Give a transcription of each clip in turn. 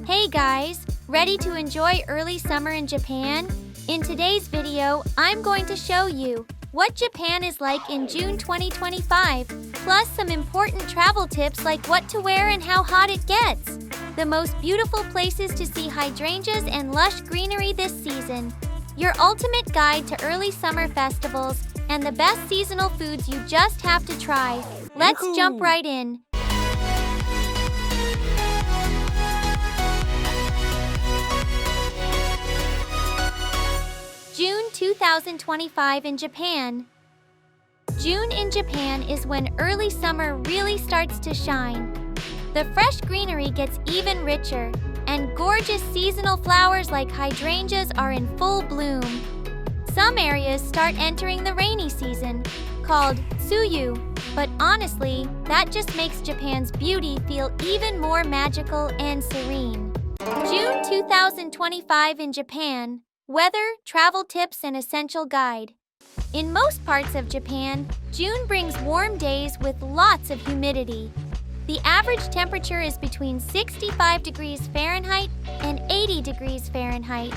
Hey guys, ready to enjoy early summer in Japan? In today's video, I'm going to show you what Japan is like in June 2025, plus some important travel tips like what to wear and how hot it gets. The most beautiful places to see hydrangeas and lush greenery this season. Your ultimate guide to early summer festivals and the best seasonal foods you just have to try. Let's jump right in. June 2025 in Japan. June in Japan is when early summer really starts to shine. The fresh greenery gets even richer, and gorgeous seasonal flowers like hydrangeas are in full bloom. Some areas start entering the rainy season, called Tsuyu, but honestly, that just makes Japan's beauty feel even more magical and serene. June 2025 in Japan. Weather, travel tips, and essential guide. In most parts of Japan, June brings warm days with lots of humidity. The average temperature is between 65 degrees Fahrenheit and 80 degrees Fahrenheit.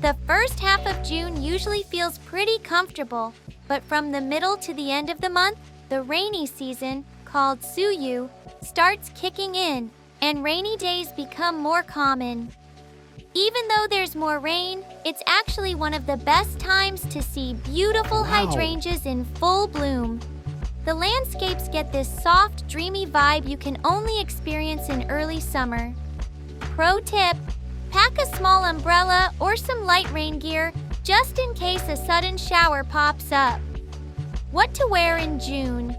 The first half of June usually feels pretty comfortable, but from the middle to the end of the month, the rainy season, called Tsuyu, starts kicking in, and rainy days become more common. Even though there's more rain, it's actually one of the best times to see beautiful hydrangeas in full bloom. The landscapes get this soft, dreamy vibe you can only experience in early summer. Pro tip: pack a small umbrella or some light rain gear just in case a sudden shower pops up. What to wear in June?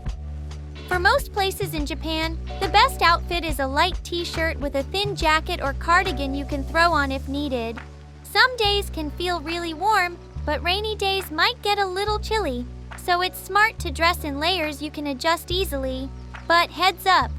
For most places in Japan, the best outfit is a light t-shirt with a thin jacket or cardigan you can throw on if needed. Some days can feel really warm, but rainy days might get a little chilly, so it's smart to dress in layers you can adjust easily. But heads up,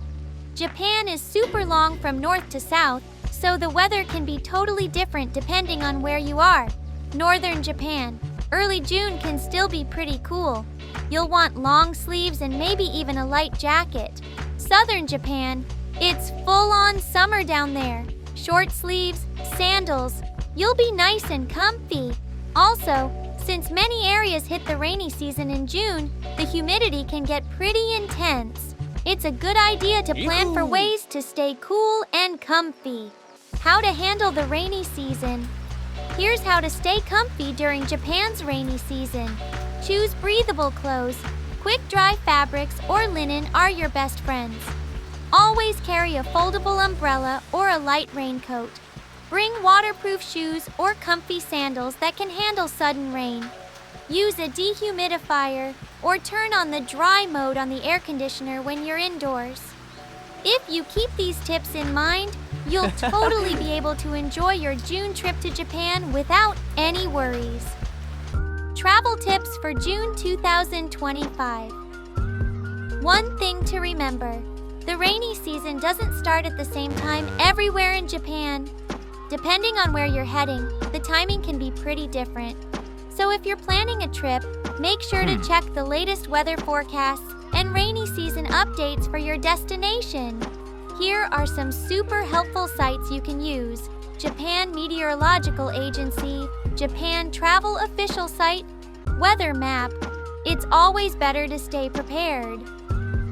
Japan is super long from north to south, so the weather can be totally different depending on where you are. Northern Japan, early June can still be pretty cool. You'll want long sleeves and maybe even a light jacket. Southern Japan, it's full-on summer down there. Short sleeves, sandals. You'll be nice and comfy. Also, since many areas hit the rainy season in June, the humidity can get pretty intense. It's a good idea to plan for ways to stay cool and comfy. How to handle the rainy season. Here's how to stay comfy during Japan's rainy season. Choose breathable clothes. Quick dry fabrics or linen are your best friends. Always carry a foldable umbrella or a light raincoat. Bring waterproof shoes or comfy sandals that can handle sudden rain. Use a dehumidifier or turn on the dry mode on the air conditioner when you're indoors. If you keep these tips in mind, you'll totally be able to enjoy your June trip to Japan without any worries. Travel tips for June 2025. One thing to remember: the rainy season doesn't start at the same time everywhere in Japan. Depending on where you're heading, the timing can be pretty different. So if you're planning a trip, make sure to check the latest weather forecasts and rainy season updates for your destination. Here are some super helpful sites you can use: Japan Meteorological Agency, JapanTravel official site, weather map. It's always better to stay prepared.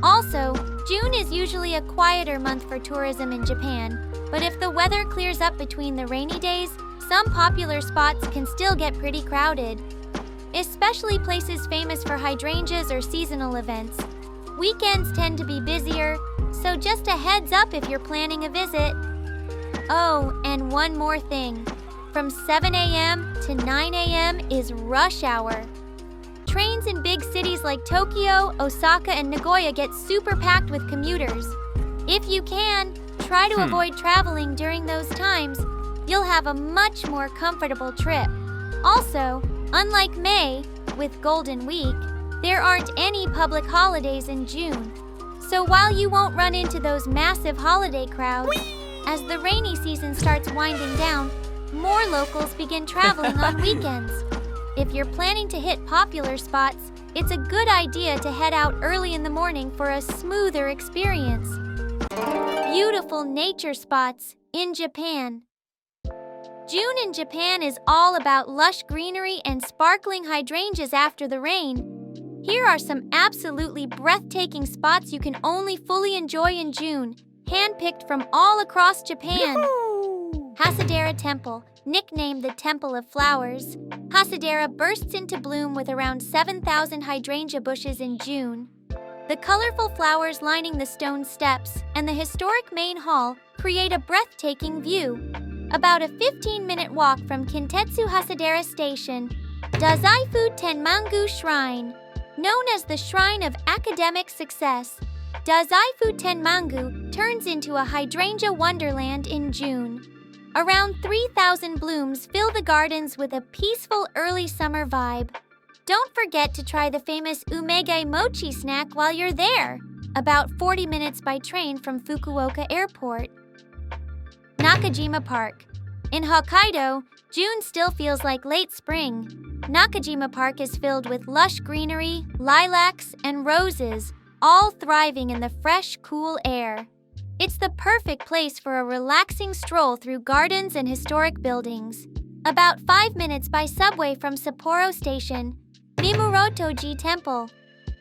Also, June is usually a quieter month for tourism in Japan, but if the weather clears up between the rainy days, some popular spots can still get pretty crowded, especially places famous for hydrangeas or seasonal events. Weekends tend to be busier, so just a heads up if you're planning a visit. Oh, and one more thing. From 7 a.m. to 9 a.m. is rush hour. Trains in big cities like Tokyo, Osaka, and Nagoya get super packed with commuters. If you can, try to avoid traveling during those times. You'll have a much more comfortable trip. Also, unlike May, with Golden Week, there aren't any public holidays in June. So while you won't run into those massive holiday crowds, as the rainy season starts winding down, more locals begin traveling on weekends. If you're planning to hit popular spots, it's a good idea to head out early in the morning for a smoother experience. Beautiful nature spots. in Japan. June in Japan is all about lush greenery and sparkling hydrangeas after the rain. Here are some absolutely breathtaking spots you can only fully enjoy in June, handpicked from all across Japan. Hasadera Temple, nicknamed the Temple of Flowers. Hasadera bursts into bloom with around 7,000 hydrangea bushes in June. The colorful flowers lining the stone steps and the historic main hall create a breathtaking view. About a 15-minute walk from Kintetsu Hasadera Station, Dazaifu Tenmangu Shrine. Known as the Shrine of Academic Success, Dazaifu Tenmangu turns into a hydrangea wonderland in June. Around 3,000 blooms fill the gardens with a peaceful early summer vibe. Don't forget to try the famous umege mochi snack while you're there, about 40 minutes by train from Fukuoka Airport. Nakajima Park. In Hokkaido, June still feels like late spring. Nakajima Park is filled with lush greenery, lilacs, and roses, all thriving in the fresh, cool air. It's the perfect place for a relaxing stroll through gardens and historic buildings. About 5 minutes by subway from Sapporo Station, Mimurotoji Temple.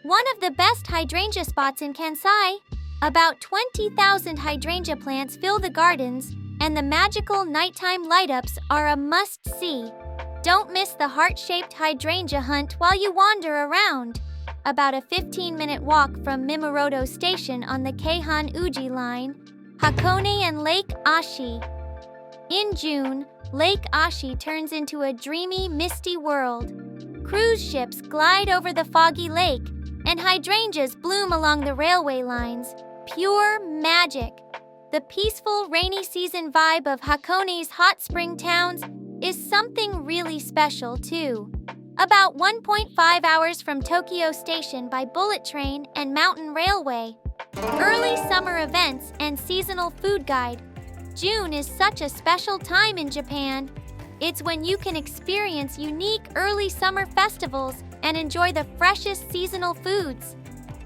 One of the best hydrangea spots in Kansai. About 20,000 hydrangea plants fill the gardens, and the magical nighttime light-ups are a must-see. Don't miss the heart-shaped hydrangea hunt while you wander around. About a 15-minute walk from Mimuroto Station on the Keihan-Uji line, Hakone and Lake Ashi. In June, Lake Ashi turns into a dreamy, misty world. Cruise ships glide over the foggy lake, and hydrangeas bloom along the railway lines. Pure magic. The peaceful, rainy season vibe of Hakone's hot spring towns is something really special, too. About 1.5 hours from Tokyo Station by bullet train and mountain railway. Early summer events and seasonal food guide. June is such a special time in Japan. It's when you can experience unique early summer festivals and enjoy the freshest seasonal foods.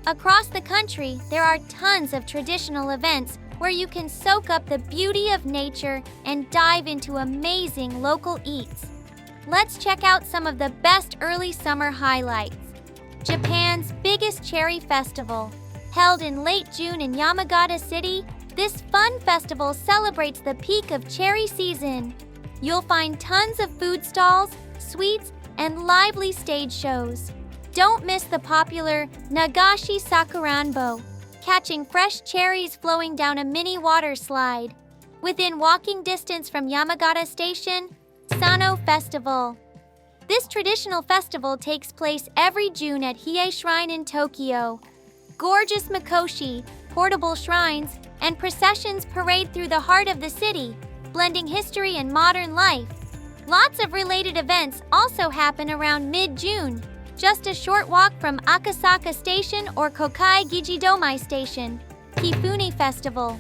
Across the country, there are tons of traditional events where you can soak up the beauty of nature and dive into amazing local eats. Let's check out some of the best early summer highlights. Japan's biggest cherry festival. Held in late June in Yamagata City, this fun festival celebrates the peak of cherry season. You'll find tons of food stalls, sweets, and lively stage shows. Don't miss the popular Nagashi Sakuranbo, catching fresh cherries flowing down a mini water slide. Within walking distance from Yamagata Station, Sano Festival. This traditional festival takes place every June at Hiei Shrine in Tokyo. Gorgeous makoshi, portable shrines, and processions parade through the heart of the city, blending history and modern life. Lots of related events also happen around mid-June, just a short walk from Akasaka Station or Kokai Gijidomai Station. Kifune Festival.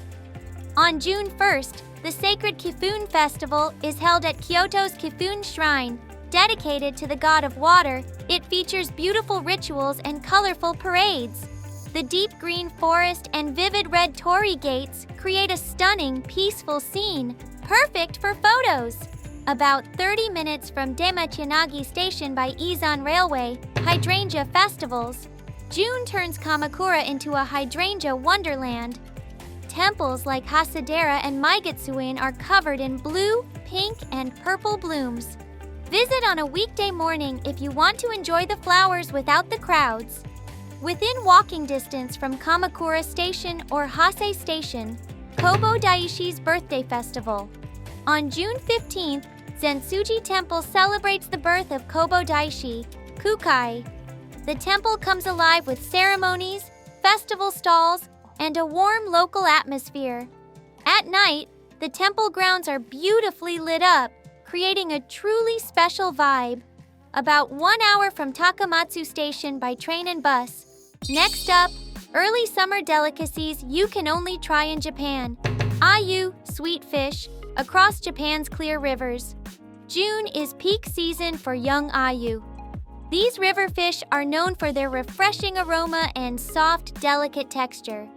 On June 1st, the sacred Kifune Festival is held at Kyoto's Kifune Shrine. Dedicated to the god of water, it features beautiful rituals and colorful parades. The deep green forest and vivid red torii gates create a stunning, peaceful scene, perfect for photos. About 30 minutes from Demachinagi Station by Izan Railway, Hydrangea Festivals. June turns Kamakura into a hydrangea wonderland. Temples like Hasadera and Maigatsuin are covered in blue, pink, and purple blooms. Visit on a weekday morning if you want to enjoy the flowers without the crowds. Within walking distance from Kamakura Station or Hase Station, Kobo Daishi's Birthday Festival. On June 15th, Zensuji Temple celebrates the birth of Kobo Daishi, Kukai. The temple comes alive with ceremonies, festival stalls, and a warm local atmosphere. At night, the temple grounds are beautifully lit up, creating a truly special vibe. About 1 hour from Takamatsu Station by train and bus. Next up, early summer delicacies you can only try in Japan. Ayu, sweet fish, across Japan's clear rivers. June is peak season for young ayu. These river fish are known for their refreshing aroma and soft, delicate texture.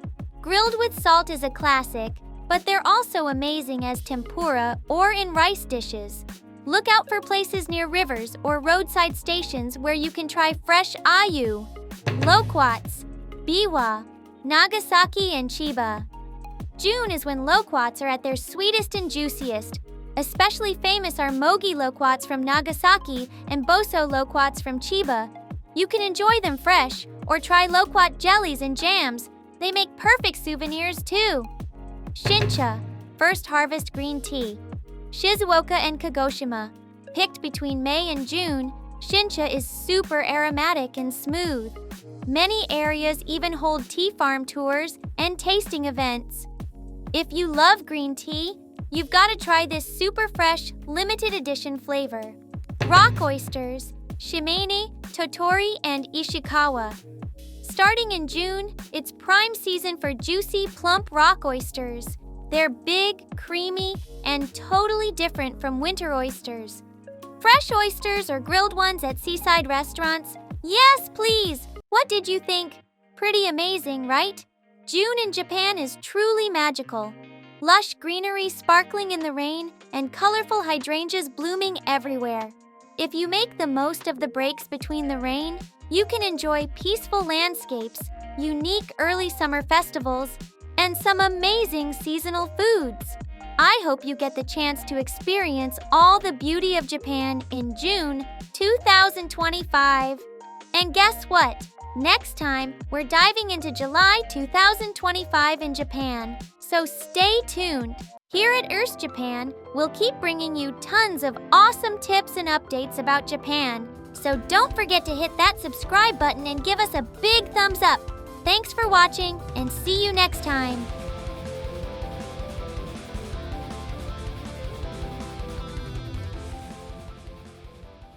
Grilled with salt is a classic, but they're also amazing as tempura or in rice dishes. Look out for places near rivers or roadside stations where you can try fresh ayu. Loquats, biwa, Nagasaki and Chiba. June is when loquats are at their sweetest and juiciest. Especially famous are mogi loquats from Nagasaki and boso loquats from Chiba. You can enjoy them fresh or try loquat jellies and jams. They make perfect souvenirs too. Shincha, first harvest green tea. Shizuoka and Kagoshima. Picked between May and June, Shincha is super aromatic and smooth. Many areas even hold tea farm tours and tasting events. If you love green tea, you've got to try this super fresh, limited edition flavor. Rock oysters, shimane, totori, and ishikawa. Starting in June, it's prime season for juicy, plump rock oysters. They're big, creamy, and totally different from winter oysters. Fresh oysters or grilled ones at seaside restaurants? Yes, please! What did you think? Pretty amazing, right? June in Japan is truly magical. Lush greenery sparkling in the rain and colorful hydrangeas blooming everywhere. If you make the most of the breaks between the rain, you can enjoy peaceful landscapes, unique early summer festivals, and some amazing seasonal foods. I hope you get the chance to experience all the beauty of Japan in June 2025. And guess what? Next time, we're diving into July 2025 in Japan. So stay tuned. Here at Earth Japan, we'll keep bringing you tons of awesome tips and updates about Japan. So don't forget to hit that subscribe button and give us a big thumbs up. Thanks for watching, and see you next time.